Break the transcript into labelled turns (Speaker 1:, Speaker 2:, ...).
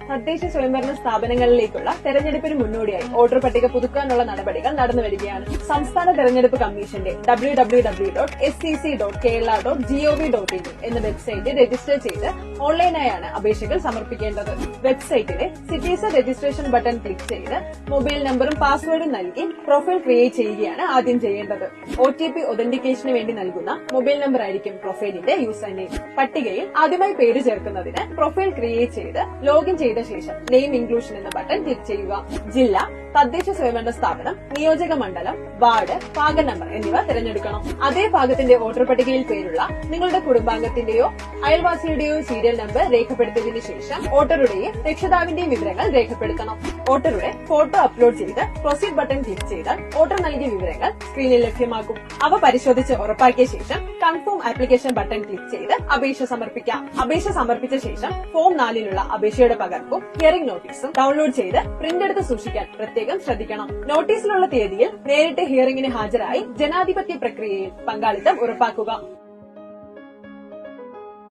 Speaker 1: തദ്ദേശ സ്വയംഭരണ സ്ഥാപനങ്ങളിലേക്കുള്ള തെരഞ്ഞെടുപ്പിന് മുന്നോടിയായി വോട്ടർ പട്ടിക പുതുക്കാനുള്ള നടപടികൾ നടന്നുവരികയാണ്. സംസ്ഥാന തെരഞ്ഞെടുപ്പ് കമ്മീഷന്റെ www.scc.kerala.gov.in എന്ന വെബ്സൈറ്റ് രജിസ്റ്റർ ചെയ്ത് ഓൺലൈനായാണ് അപേക്ഷകൾ സമർപ്പിക്കേണ്ടത്. വെബ്സൈറ്റിലെ സിറ്റിസൺ രജിസ്ട്രേഷൻ ബട്ടൺ ക്ലിക്ക് ചെയ്ത് മൊബൈൽ നമ്പറും പാസ്വേഡും നൽകി പ്രൊഫൈൽ ക്രിയേറ്റ് ചെയ്യുകയാണ് ആദ്യം ചെയ്യേണ്ടത്. OTP ഒതന്റിക്കേഷന് വേണ്ടി നൽകുന്ന മൊബൈൽ നമ്പർ ആയിരിക്കും പ്രൊഫൈലിന്റെ യൂസർ നെയിം. പട്ടികയിൽ ആദ്യമായി പേര് ചേർക്കുന്നതിന് പ്രൊഫൈൽ ക്രിയേറ്റ് ചെയ്ത് ലോഗിൻ ചെയ്ത ശേഷം നെയിം ഇൻക്ലൂഷൻ എന്ന ബട്ടൺ ക്ലിക്ക് ചെയ്യുക. ജില്ല, തദ്ദേശ സ്വയംഭരണ സ്ഥാപനം, നിയോജക മണ്ഡലം, വാർഡ്, ഭാഗ നമ്പർ എന്നിവ തിരഞ്ഞെടുക്കണം. അതേ ഭാഗത്തിന്റെ വോട്ടർ പട്ടികയിൽ പേരുള്ള നിങ്ങളുടെ കുടുംബാംഗത്തിന്റെയോ അയൽവാസിയുടെയോ സീരിയൽ നമ്പർ രേഖപ്പെടുത്തിയതിനു ശേഷം വോട്ടറുടെയും രക്ഷിതാവിന്റെയും വിവരങ്ങൾ രേഖപ്പെടുത്തണം. വോട്ടറുടെ ഫോട്ടോ അപ്ലോഡ് ചെയ്ത് പ്രൊസീഡ് ബട്ടൺ ക്ലിക്ക് ചെയ്താൽ വോട്ടർ നൽകിയ വിവരങ്ങൾ സ്ക്രീനിൽ ലഭ്യമാക്കും. അവ പരിശോധിച്ച് ഉറപ്പാക്കിയ ശേഷം കൺഫേം ആപ്ലിക്കേഷൻ ബട്ടൺ ക്ലിക്ക് ചെയ്ത് അപേക്ഷ സമർപ്പിക്കാം. അപേക്ഷ സമർപ്പിച്ച ശേഷം ഫോം 4ലുള്ള അപേക്ഷയുടെ പകർപ്പും ഹിയറിംഗ് നോട്ടീസും ഡൌൺലോഡ് ചെയ്ത് പ്രിന്റ് എടുത്ത് സൂക്ഷിക്കാൻ പ്രത്യേകം ശ്രദ്ധിക്കണം. നോട്ടീസിലുള്ള തീയതിയിൽ നേരിട്ട് ഹിയറിംഗിന് ഹാജരായി ജനാധിപത്യ പ്രക്രിയയിൽ പങ്കാളിത്തം ഉറപ്പാക്കുക.